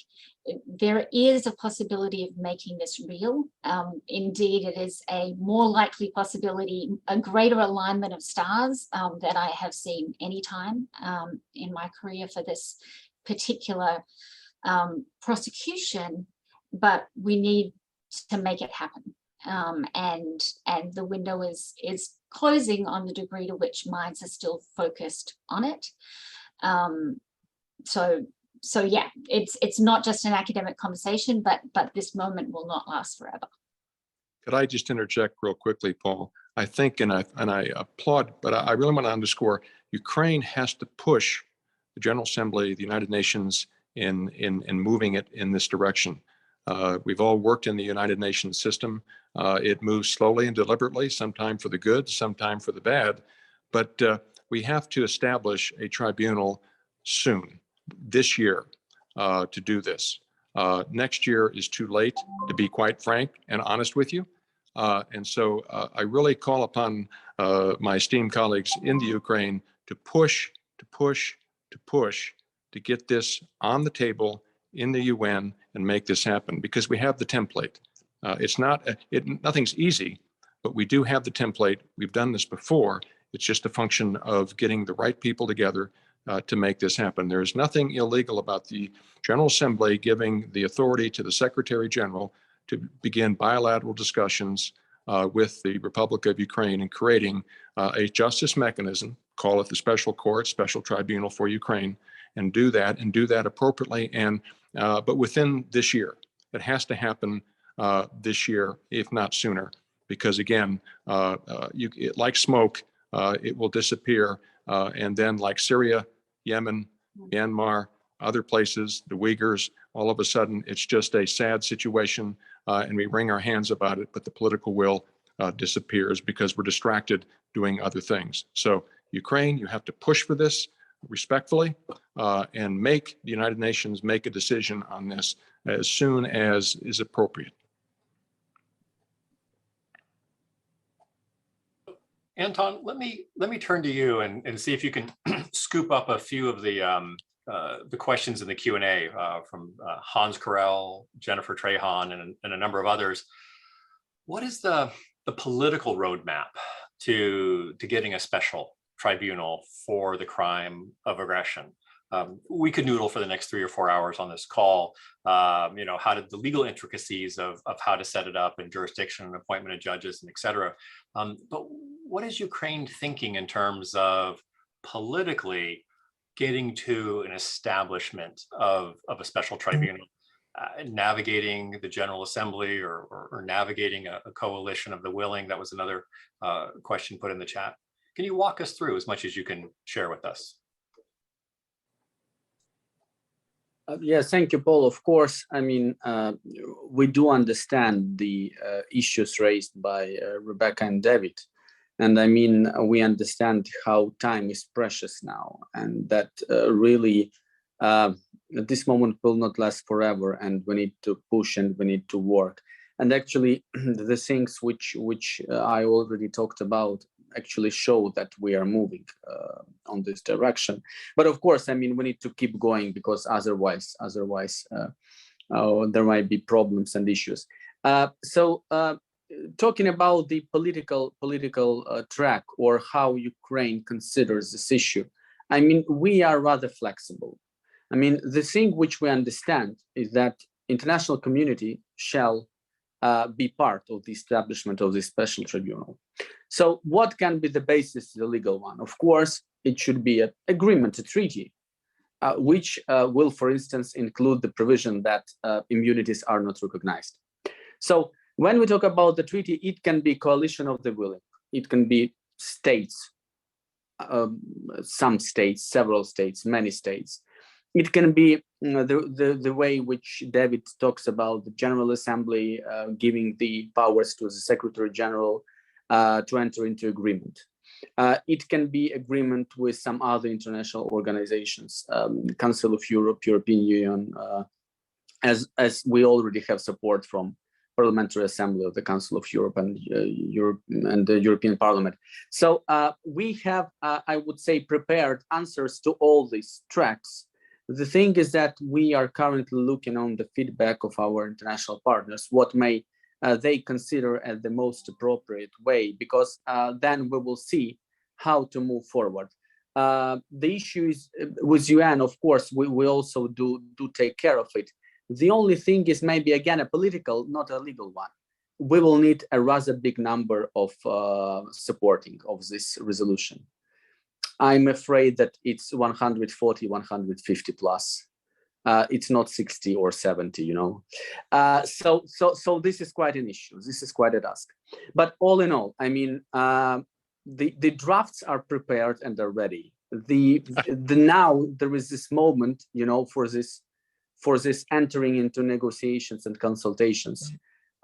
Speaker 2: there is a possibility of making this real. Indeed, it is a more likely possibility, a greater alignment of stars that I have seen anytime in my career for this particular prosecution, but we need to make it happen. And the window is closing on the degree to which minds are still focused on it. So yeah, it's not just an academic conversation, but this moment will not last forever.
Speaker 4: Could I just interject real quickly, Paul? I think, and I applaud, but I really want to underscore, Ukraine has to push the General Assembly, the United Nations in moving it in this direction. We've all worked in the United Nations system. It moves slowly and deliberately, sometime for the good, sometime for the bad, but we have to establish a tribunal soon, this year, to do this. Next year is too late, to be quite frank and honest with you. And so I really call upon my esteemed colleagues in the Ukraine to push, to get this on the table in the UN and make this happen, because we have the template. It's not, nothing's easy, but we do have the template. We've done this before. It's just a function of getting the right people together to make this happen. There is nothing illegal about the General Assembly giving the authority to the Secretary General to begin bilateral discussions with the Republic of Ukraine and creating a justice mechanism, call it the Special Court, Special Tribunal for Ukraine, and do that appropriately, and but within this year. It has to happen this year, if not sooner, because again, like smoke, it will disappear. And then like Syria, Yemen, Myanmar, other places, the Uyghurs, all of a sudden, it's just a sad situation and we wring our hands about it, but the political will disappears because we're distracted doing other things. So Ukraine, you have to push for this respectfully and make the United Nations make a decision on this as soon as is appropriate.
Speaker 1: Anton, let me turn to you and see if you can scoop up a few of the questions in the Q&A from Hans Karel, Jennifer Trehan, and a number of others. What is the political roadmap to getting a special tribunal for the crime of aggression? We could noodle for the next 3 or 4 hours on this call. You know, how did the legal intricacies of how to set it up and jurisdiction and appointment of judges and et cetera. But what is Ukraine thinking in terms of politically getting to an establishment of a special tribunal, navigating the General Assembly or navigating a coalition of the willing? That was another question put in the chat. Can you walk us through as much as you can share with us?
Speaker 3: Yes, thank you, Paul. Of course, I mean, we do understand the issues raised by Rebecca and David. And I mean, we understand how time is precious now, and that really this moment will not last forever, and we need to push and we need to work. And actually, the things which I already talked about actually show that we are moving on this direction. But of course, I mean, we need to keep going because otherwise there might be problems and issues. Talking about the political track or how Ukraine considers this issue, I mean, we are rather flexible. I mean, the thing which we understand is that international community shall be part of the establishment of this special tribunal. So what can be the basis, the legal one? Of course, it should be an agreement, a treaty, which will, for instance, include the provision that immunities are not recognized. So when we talk about the treaty, it can be coalition of the willing. It can be states, some states, several states, many states. It can be the way which David talks about the General Assembly giving the powers to the Secretary General to enter into agreement. It can be agreement with some other international organizations, Council of Europe, European Union, as we already have support from Parliamentary Assembly of the Council of Europe and the European Parliament. So we have, I would say, prepared answers to all these tracks. The thing is that we are currently looking on the feedback of our international partners, what may they consider as the most appropriate way, because then we will see how to move forward. The issue is with UN, of course, we also do take care of it. The only thing is maybe, again, a political, not a legal one. We will need a rather big number of supporting of this resolution. I'm afraid that it's 140, 150 plus. It's not 60 or 70, you know. So this is quite an issue. This is quite a task. But all in all, I mean, the drafts are prepared and are ready. Now there is this moment, you know, for this entering into negotiations and consultations,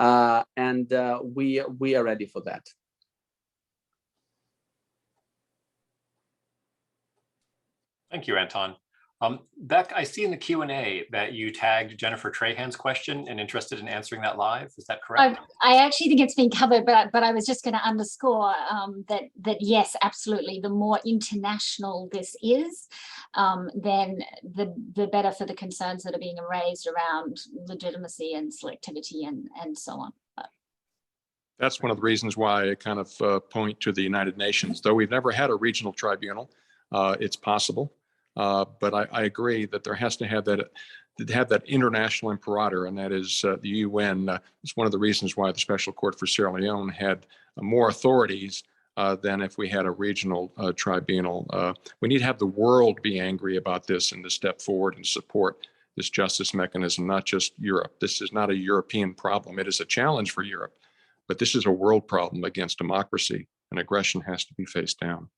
Speaker 3: and we are ready for that.
Speaker 1: Thank you, Anton. Beck, I see in the Q&A that you tagged Jennifer Trehan's question and interested in answering that live. Is that correct?
Speaker 2: I actually think it's been covered, but I was just going to underscore that yes, absolutely. The more international this is, then the better for the concerns that are being raised around legitimacy and selectivity and so on.
Speaker 4: That's one of the reasons why I kind of point to the United Nations. Though we've never had a regional tribunal, it's possible. But I agree that there has to have that international imperator, and that is the UN. It's one of the reasons why the Special Court for Sierra Leone had more authorities than if we had a regional tribunal. We need to have the world be angry about this and to step forward and support this justice mechanism, not just Europe. This is not a European problem. It is a challenge for Europe, but this is a world problem against democracy, and aggression has to be faced down.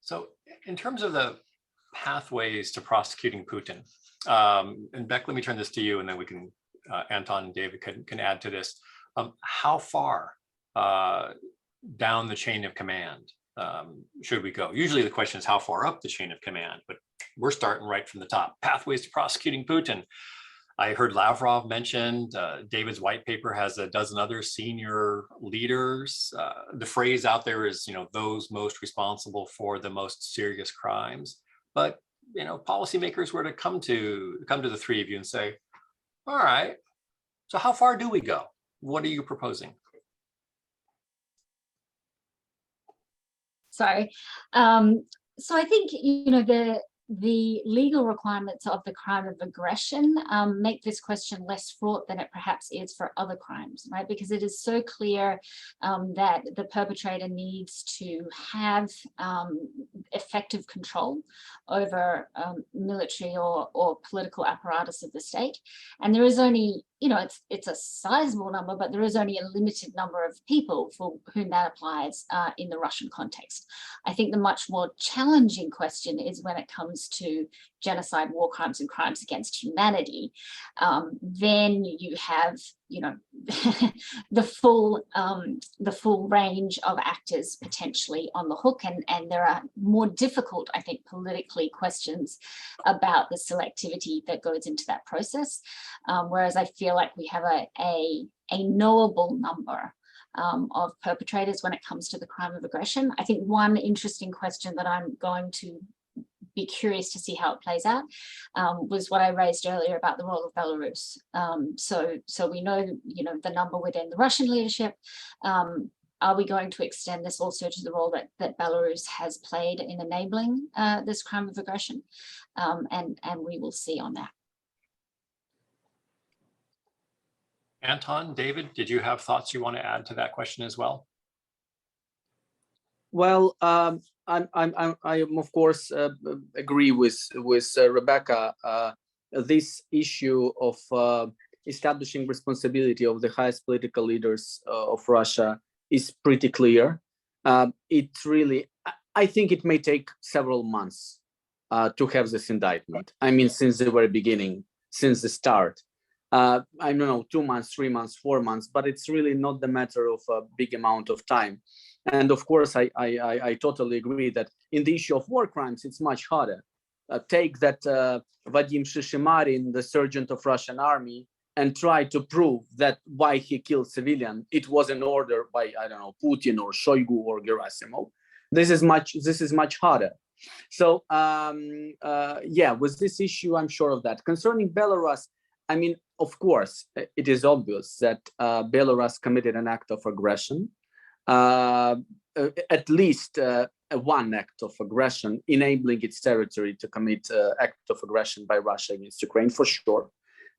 Speaker 1: So in terms of the pathways to prosecuting Putin, and Beck, let me turn this to you, and then we can, Anton and David can add to this. How far down the chain of command should we go? Usually the question is how far up the chain of command, but we're starting right from the top. Pathways to prosecuting Putin. I heard Lavrov mentioned, David's white paper has a dozen other senior leaders. The phrase out there is, those most responsible for the most serious crimes. But, policymakers were to come to the three of you and say, all right, so how far do we go? What are you proposing?
Speaker 2: Sorry. So I think, the legal requirements of the crime of aggression make this question less fraught than it perhaps is for other crimes, right? Because it is so clear that the perpetrator needs to have effective control over military or political apparatus of the state. And there is only, it's a sizable number, but there is only a limited number of people for whom that applies in the Russian context. I think the much more challenging question is when it comes to genocide, war crimes, and crimes against humanity. Then you have, the full range of actors potentially on the hook, and there are more difficult, I think, politically questions about the selectivity that goes into that process. Whereas I feel like we have a knowable number of perpetrators when it comes to the crime of aggression. I think one interesting question that I'm going to be curious to see how it plays out was what I raised earlier about the role of Belarus. So we know, the number within the Russian leadership. Are we going to extend this also to the role that Belarus has played in enabling this crime of aggression? And we will see on that.
Speaker 1: Anton, David, did you have thoughts you want to add to that question as well?
Speaker 3: Well, I of course agree with Rebecca. This issue of establishing responsibility of the highest political leaders of Russia is pretty clear. It really, I think it may take several months to have this indictment. I mean, since the very beginning, since the start. I don't know, 2 months, 3 months, 4 months, but it's really not the matter of a big amount of time. And of course, I totally agree that in the issue of war crimes, it's much harder. Take that Vadim Shishimarin, the sergeant of Russian army, and try to prove that why he killed civilian, it was an order by, I don't know, Putin or Shoigu or Gerasimov. This is much harder. So yeah, with this issue, I'm sure of that. Concerning Belarus, I mean, of course, it is obvious that Belarus committed an act of aggression, at least one act of aggression, enabling its territory to commit act of aggression by Russia against Ukraine, for sure.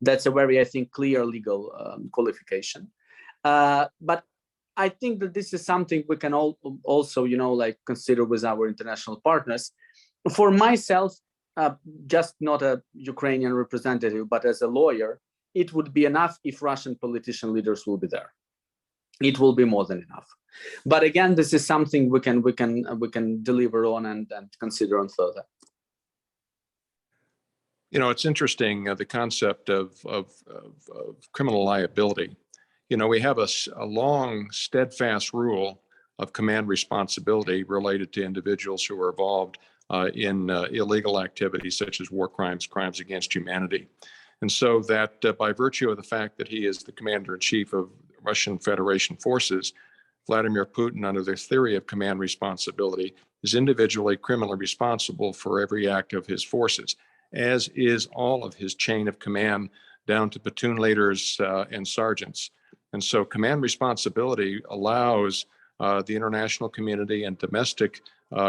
Speaker 3: That's a very, I think, clear legal qualification. But I think that this is something we can also, consider with our international partners. For myself, just not a Ukrainian representative, but as a lawyer, it would be enough if Russian politician leaders will be there. It will be more than enough. But again, this is something we can deliver on and consider on further.
Speaker 4: It's interesting, the concept of criminal liability. We have a long, steadfast rule of command responsibility related to individuals who are involved in illegal activities such as war crimes, crimes against humanity. And so that by virtue of the fact that he is the commander-in-chief of Russian Federation forces, Vladimir Putin, under the theory of command responsibility, is individually criminally responsible for every act of his forces, as is all of his chain of command down to platoon leaders and sergeants. And so command responsibility allows the international community and domestic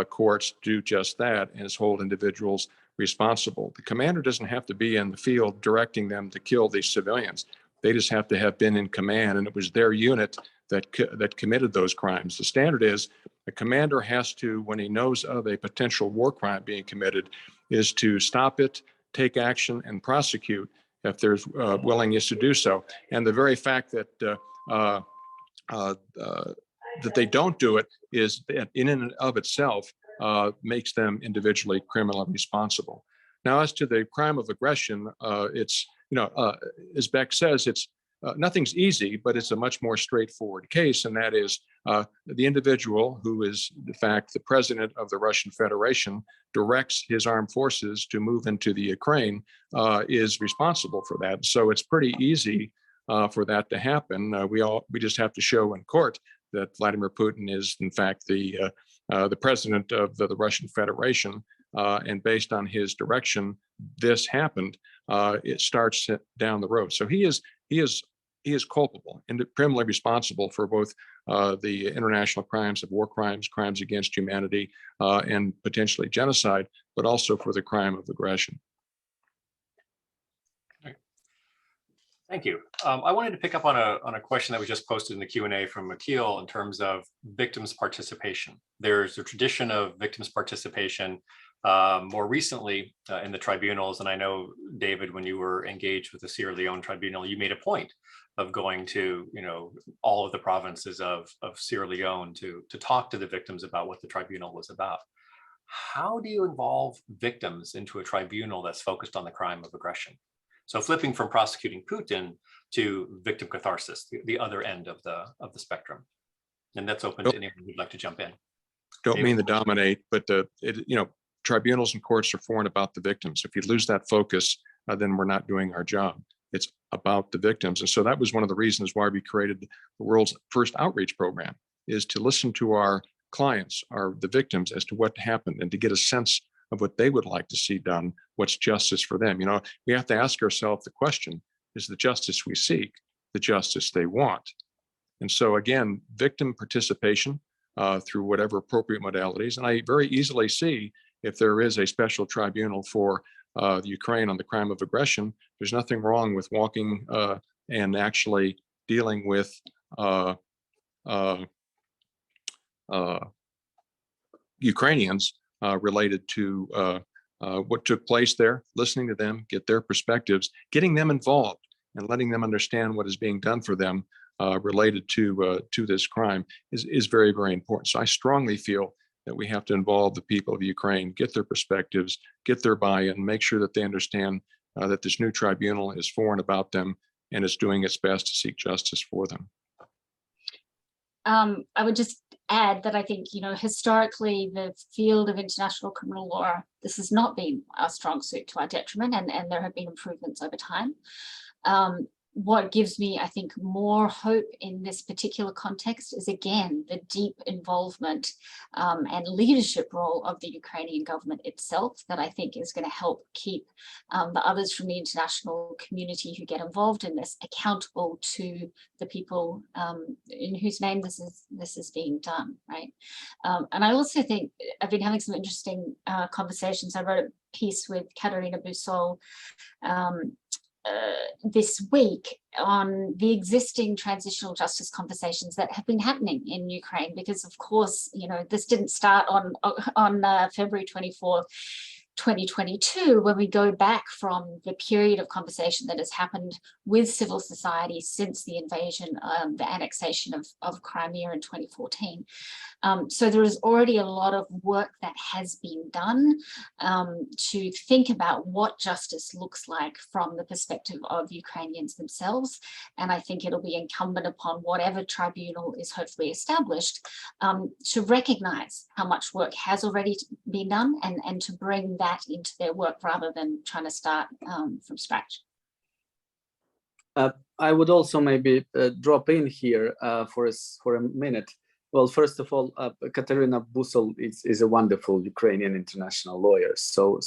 Speaker 4: courts do just that and hold individuals responsible. The commander doesn't have to be in the field directing them to kill these civilians. They just have to have been in command, and it was their unit that committed those crimes. The standard is a commander has to, when he knows of a potential war crime being committed, is to stop it, take action, and prosecute if there's willingness to do so. And the very fact that that they don't do it is in and of itself makes them individually criminally responsible. Now, as to the crime of aggression, it's, as Beck says, it's nothing's easy, but it's a much more straightforward case. And that is the individual who is, in fact, the president of the Russian Federation directs his armed forces to move into the Ukraine is responsible for that. So it's pretty easy for that to happen. We just have to show in court that Vladimir Putin is, in fact, the president of the Russian Federation, and based on his direction, this happened. It starts down the road. So he is culpable and criminally responsible for both the international crimes of war crimes, crimes against humanity, and potentially genocide, but also for the crime of aggression.
Speaker 1: Thank you. I wanted to pick up on a question that was just posted in the Q&A from Akil in terms of victims' participation. There's a tradition of victims' participation more recently in the tribunals. And I know, David, when you were engaged with the Sierra Leone tribunal, you made a point of going to, all of the provinces of Sierra Leone to talk to the victims about what the tribunal was about. How do you involve victims into a tribunal that's focused on the crime of aggression? So flipping from prosecuting Putin to victim catharsis, the other end of the spectrum. And that's open to anyone who'd like to jump in.
Speaker 4: Don't
Speaker 1: David?
Speaker 4: mean to dominate, but tribunals and courts are for and about the victims. If you lose that focus, then we're not doing our job. It's about the victims. And so that was one of the reasons why we created the world's first outreach program, is to listen to our clients, the victims, as to what happened and to get a sense of what they would like to see done, what's justice for them. We have to ask ourselves the question, is the justice we seek the justice they want? And so again, victim participation through whatever appropriate modalities. And I very easily see if there is a special tribunal for the Ukraine on the crime of aggression, there's nothing wrong with walking and actually dealing with Ukrainians related to what took place there, listening to them, get their perspectives, getting them involved and letting them understand what is being done for them related to this crime is very, very important. So I strongly feel that we have to involve the people of Ukraine, get their perspectives, get their buy-in, make sure that they understand that this new tribunal is for and about them and is doing its best to seek justice for them.
Speaker 2: I would just add that I think, historically, the field of international criminal law, this has not been our strong suit, to our detriment, and there have been improvements over time. What gives me, I think, more hope in this particular context is, again, the deep involvement and leadership role of the Ukrainian government itself that I think is going to help keep the others from the international community who get involved in this accountable to the people in whose name this is being done, right? And I also think I've been having some interesting conversations. I wrote a piece with Katerina Busol this week on the existing transitional justice conversations that have been happening in Ukraine, because of course, this didn't start on February 24th, 2022, when we go back from the period of conversation that has happened with civil society since the invasion, the annexation of Crimea in 2014. So there is already a lot of work that has been done to think about what justice looks like from the perspective of Ukrainians themselves. And I think it'll be incumbent upon whatever tribunal is hopefully established to recognize how much work has already been done and to bring that into their work rather than trying to start from scratch.
Speaker 3: I would also maybe drop in here for a minute. Well, first of all, Katerina Busol is a wonderful Ukrainian international lawyer. So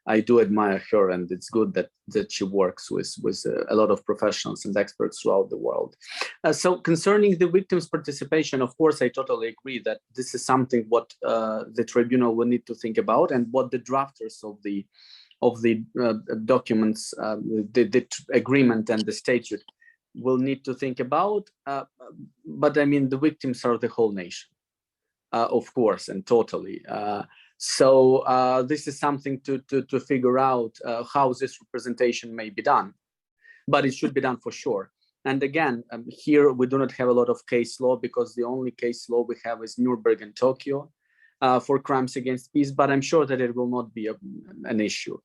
Speaker 3: I do admire her, and it's good that she works with a lot of professionals and experts throughout the world. So concerning the victims' participation, of course, I totally agree that this is something what the tribunal will need to think about, and what the drafters of the documents, the agreement and the statute will need to think about. But I mean, the victims are the whole nation, of course, and totally. So this is something to figure out how this representation may be done, but it should be done for sure. And again, here we do not have a lot of case law, because the only case law we have is Nuremberg and Tokyo for crimes against peace, but I'm sure that it will not be an issue.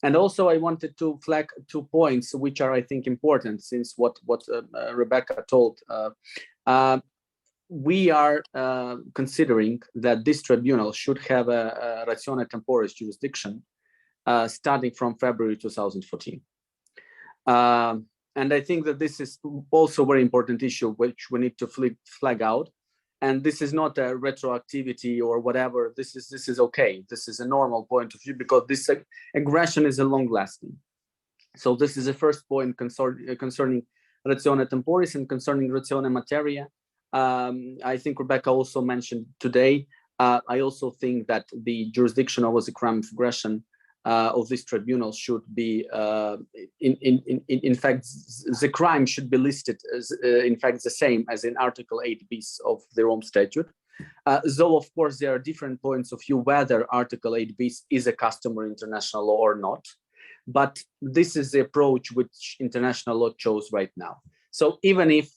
Speaker 3: And also I wanted to flag 2 points which are, I think, important, since what Rebecca told. We are considering that this tribunal should have a ratione temporis jurisdiction starting from February 2014. And I think that this is also a very important issue which we need to flag out. And this is not a retroactivity or whatever. This is okay. This is a normal point of view, because this aggression is a long lasting. So this is the first point concerning ratione temporis, and concerning ratione materia. I think Rebecca also mentioned today. I also think that the jurisdiction over the crime of aggression of this tribunal should be, in fact, the crime should be listed as, in fact, the same as in Article 8 bis of the Rome Statute. Though, of course, there are different points of view whether Article 8 bis is a customary international law or not. But this is the approach which international law chose right now. So even if,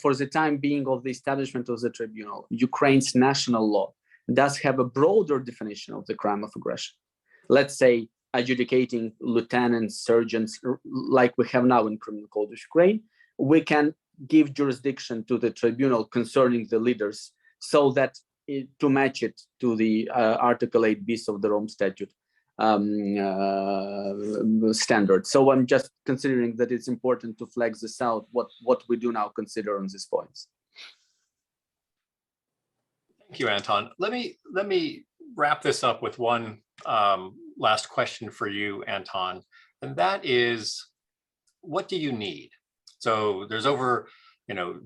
Speaker 3: for the time being of the establishment of the tribunal, Ukraine's national law does have a broader definition of the crime of aggression, let's say adjudicating lieutenants, sergeants, like we have now in Criminal Code of Ukraine, we can give jurisdiction to the tribunal concerning the leaders, so that to match it to the Article 8 bis of the Rome Statute standard. So I'm just considering that it's important to flag this out, what we do now consider on these points.
Speaker 1: Thank you, Anton. Let me wrap this up with one last question for you, Anton, and that is, what do you need? So there's over,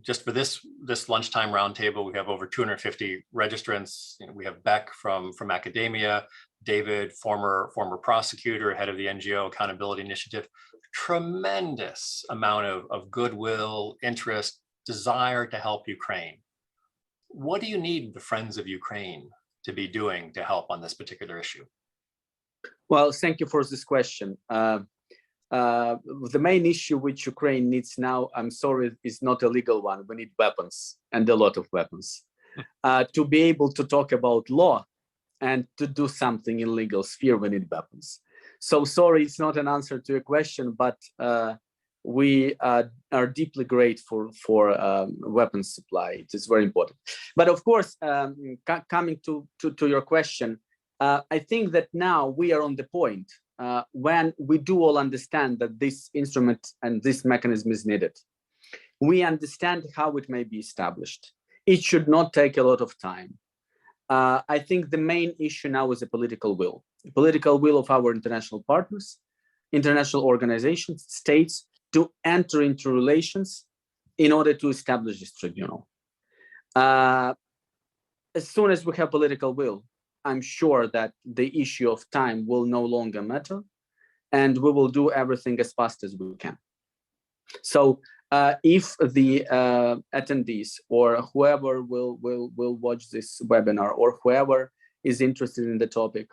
Speaker 1: just for this lunchtime roundtable, we have over 250 registrants. We have Beck from academia, David, former prosecutor, head of the NGO Accountability Initiative. Tremendous amount of goodwill, interest, desire to help Ukraine. What do you need the Friends of Ukraine to be doing to help on this particular issue?
Speaker 3: Well, thank you for this question. The main issue which Ukraine needs now, I'm sorry, is not a legal one. We need weapons, and a lot of weapons, to be able to talk about law and to do something in legal sphere. We need weapons. So sorry, it's not an answer to your question, but we are deeply grateful for weapons supply. It is very important. But of course, coming to your question, I think that now we are on the point when we do all understand that this instrument and this mechanism is needed. We understand how it may be established. It should not take a lot of time. I think the main issue now is a political will of our international partners, international organizations, states, to enter into relations in order to establish this tribunal. As soon as we have political will, I'm sure that the issue of time will no longer matter, and we will do everything as fast as we can. So if the attendees or whoever will watch this webinar, or whoever is interested in the topic,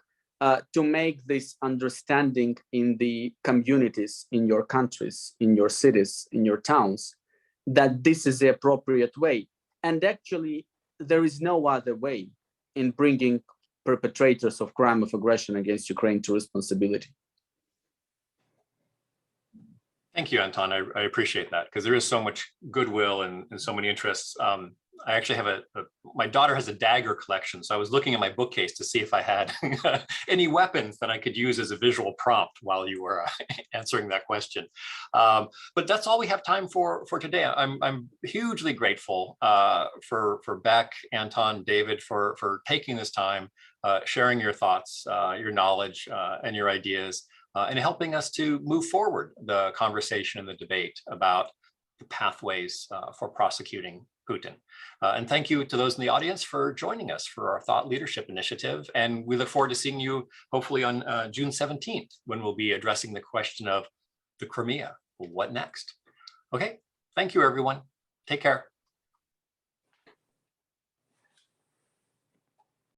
Speaker 3: to make this understanding in the communities, in your countries, in your cities, in your towns, that this is the appropriate way. And actually, there is no other way in bringing perpetrators of crime of aggression against Ukraine to responsibility.
Speaker 1: Thank you, Anton. I appreciate that, because there is so much goodwill and so many interests. I actually have my daughter has a dagger collection, so I was looking at my bookcase to see if I had any weapons that I could use as a visual prompt while you were answering that question. But that's all we have time for today. I'm hugely grateful for Beck, Anton, David for taking this time, sharing your thoughts, your knowledge, and your ideas, and helping us to move forward the conversation and the debate about the pathways for prosecuting Putin. And thank you to those in the audience for joining us for our Thought Leadership Initiative. And we look forward to seeing you hopefully on June 17th, when we'll be addressing the question of the Crimea. What next? Okay, Thank you, everyone. Take care.